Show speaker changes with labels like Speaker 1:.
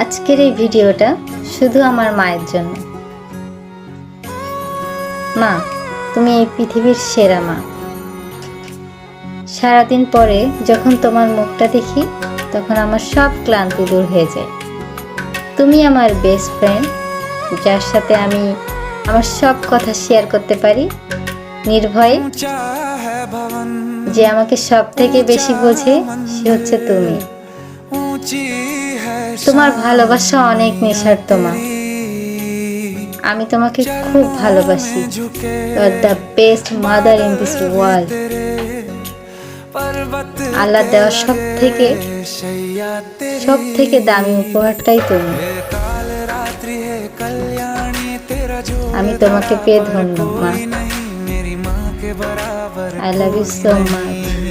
Speaker 1: আজকের এই ভিডিওটা শুধু আমার মায়ের জন্য। মা, তুমি এই পৃথিবীর সেরা মা। সারাদিন পরে যখন তোমার মুখটা দেখি তখন আমার সব ক্লান্তি দূর হয়ে যায়। তুমি আমার বেস্ট ফ্রেন্ড, যার সাথে আমি আমার সব কথা শেয়ার করতে পারি নির্ভয়ে। যে আমাকে সব থেকে বেশি বোঝে সে হচ্ছে তুমি। তোমার ভালোবাসা অনেক নিঃস্বার্থ মা। আমি তোমাকে খুব ভালোবাসি। You are the best mother in this world. Allah দেওয়া সব থেকে দামি উপহারটাই তুমি। আমি তোমাকে পেয়ে ধন্য মা। I love you so much.